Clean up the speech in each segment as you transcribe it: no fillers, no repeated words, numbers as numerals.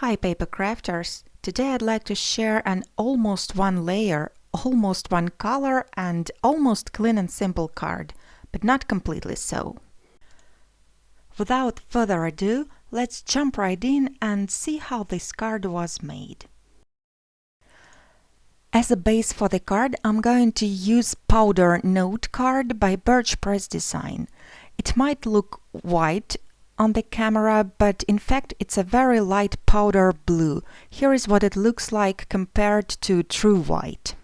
Hi paper crafters! Today I'd like to share an almost one layer, almost one color and almost clean and simple card, but not completely so. Without further ado, let's jump right in and see how this card was made. As a base for the card, I'm going to use powder note card by Birch Press Design. It might look white on the camera, but in fact it's a very light powder blue. Here is what it looks like compared to true white.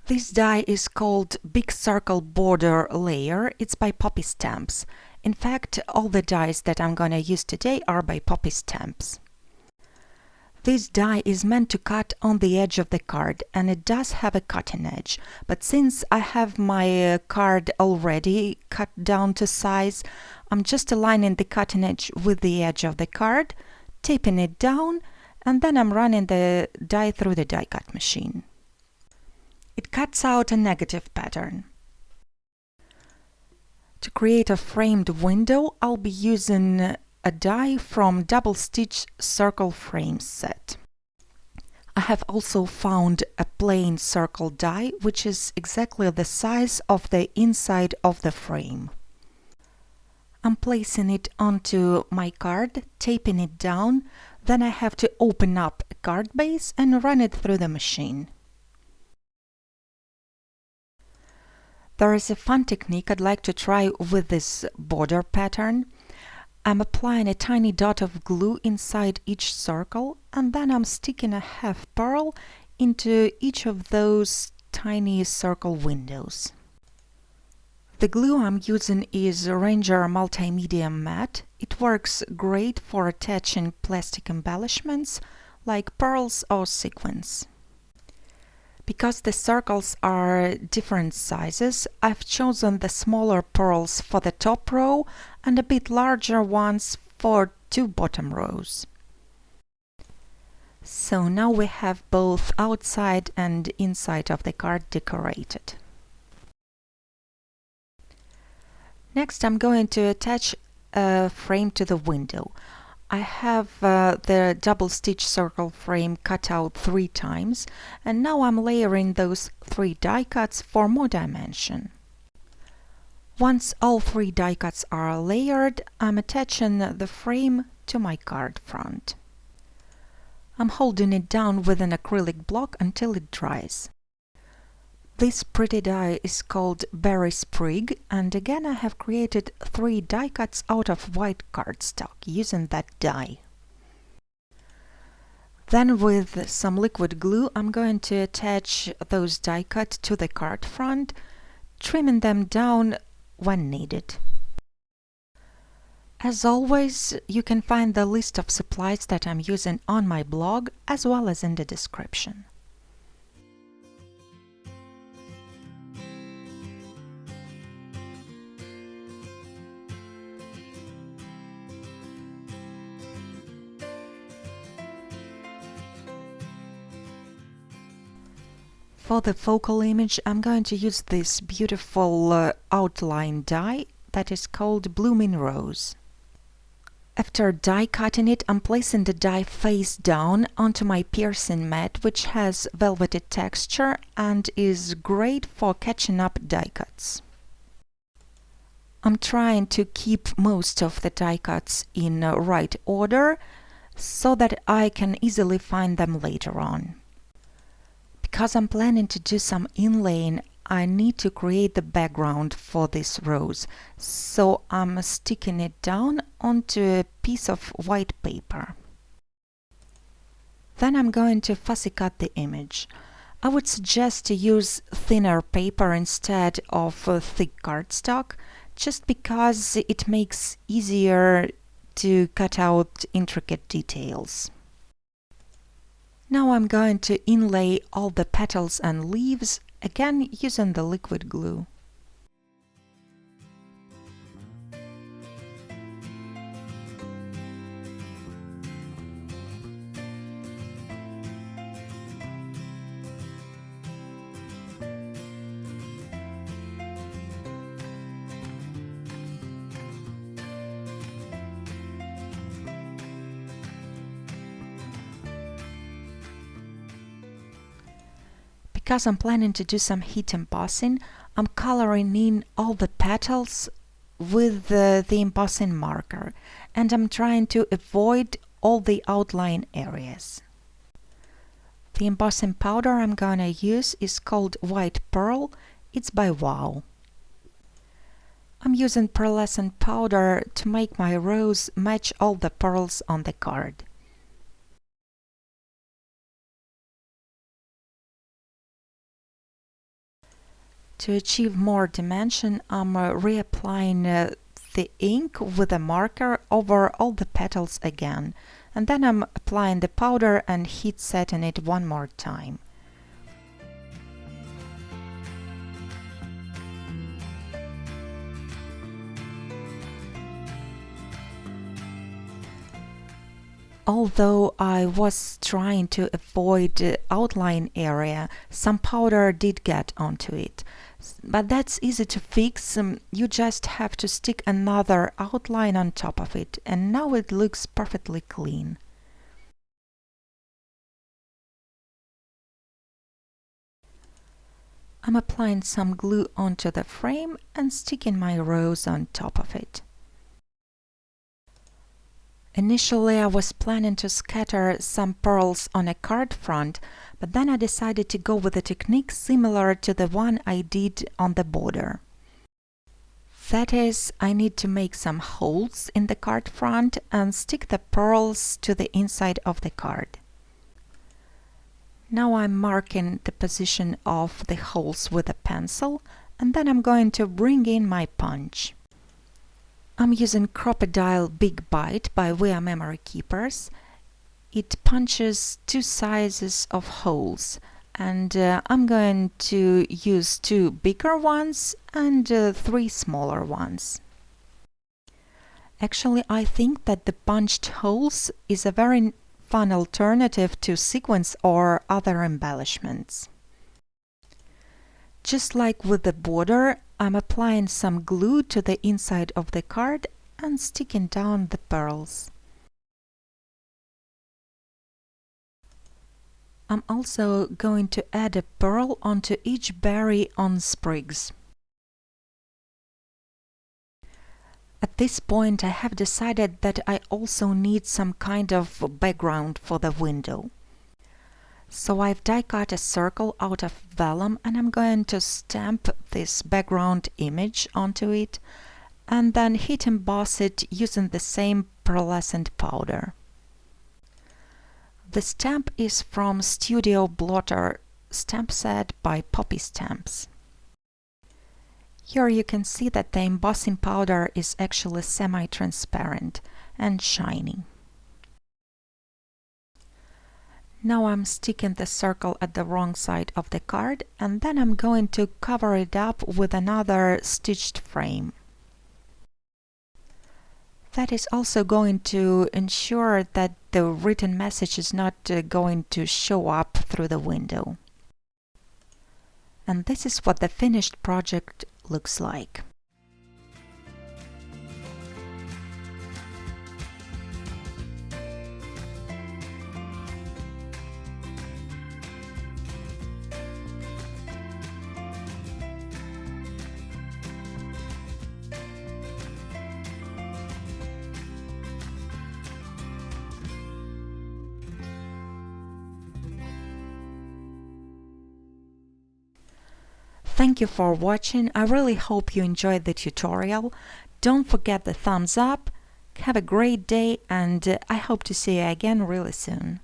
This die is called Big Circle Border Layer. It's by Poppy Stamps. In fact, all the dies that I'm gonna use today are by Poppy Stamps. This die is meant to cut on the edge of the card, and it does have a cutting edge, but since I have my card already cut down to size, I'm just aligning the cutting edge with the edge of the card, taping it down, and then I'm running the die through the die cut machine. It cuts out a negative pattern. To create a framed window, I'll be using a die from Double Stitch Circle Frame set. I have also found a plain circle die, which is exactly the size of the inside of the frame. I'm placing it onto my card, taping it down, then I have to open up a card base and run it through the machine. There is a fun technique I'd like to try with this border pattern. I'm applying a tiny dot of glue inside each circle, and then I'm sticking a half pearl into each of those tiny circle windows. The glue I'm using is Ranger Multimedia Matte. It works great for attaching plastic embellishments like pearls or sequins. Because the circles are different sizes, I've chosen the smaller pearls for the top row and a bit larger ones for two bottom rows. So now we have both outside and inside of the card decorated. Next, I'm going to attach a frame to the window. I have the double stitch circle frame cut out 3 times, and now I'm layering those 3 die cuts for more dimension. Once all 3 die cuts are layered, I'm attaching the frame to my card front. I'm holding it down with an acrylic block until it dries. This pretty die is called Berry Sprig, and again I have created 3 die cuts out of white cardstock using that die. Then with some liquid glue I'm going to attach those die cuts to the card front, trimming them down when needed. As always, you can find the list of supplies that I'm using on my blog as well as in the description. For the focal image, I'm going to use this beautiful outline die that is called Blooming Rose. After die cutting it, I'm placing the die face down onto my piercing mat, which has velvety texture and is great for catching up die cuts. I'm trying to keep most of the die cuts in right order so that I can easily find them later on. Because I'm planning to do some inlaying, I need to create the background for this rose, so I'm sticking it down onto a piece of white paper. Then I'm going to fussy cut the image. I would suggest to use thinner paper instead of thick cardstock, just because it makes easier to cut out intricate details. Now I'm going to inlay all the petals and leaves, again using the liquid glue. because I'm planning to do some heat embossing, I'm coloring in all the petals with the embossing marker, and I'm trying to avoid all the outline areas. The embossing powder I'm gonna use is called White Pearl. It's by Wow. I'm using pearlescent powder to make my rose match all the pearls on the card. To achieve more dimension, I'm reapplying the ink with a marker over all the petals again, and then I'm applying the powder and heat setting it one more time. Although I was trying to avoid the outline area, some powder did get onto it. But that's easy to fix, you just have to stick another outline on top of it, and now it looks perfectly clean. I'm applying some glue onto the frame and sticking my rose on top of it. Initially, I was planning to scatter some pearls on a card front, but then I decided to go with a technique similar to the one I did on the border. That is, I need to make some holes in the card front and stick the pearls to the inside of the card. Now I'm marking the position of the holes with a pencil, and then I'm going to bring in my punch. I'm using Crop-A-Dile Big Bite by We Are Memory Keepers. It punches two sizes of holes, and I'm going to use 2 bigger ones and 3 smaller ones. Actually, I think that the punched holes is a very fun alternative to sequins or other embellishments. Just like with the border, I'm applying some glue to the inside of the card and sticking down the pearls. I'm also going to add a pearl onto each berry on sprigs. At this point, I have decided that I also need some kind of background for the window. So I've die cut a circle out of vellum, and I'm going to stamp this background image onto it and then heat emboss it using the same pearlescent powder. The stamp is from Studio Blotter stamp set by Poppy Stamps. Here you can see that the embossing powder is actually semi-transparent and shiny. Now I'm sticking the circle at the wrong side of the card, and then I'm going to cover it up with another stitched frame. That is also going to ensure that the written message is not going to show up through the window. And this is what the finished project looks like. Thank you for watching. I really hope you enjoyed the tutorial. Don't forget the thumbs up. Have a great day, and I hope to see you again really soon.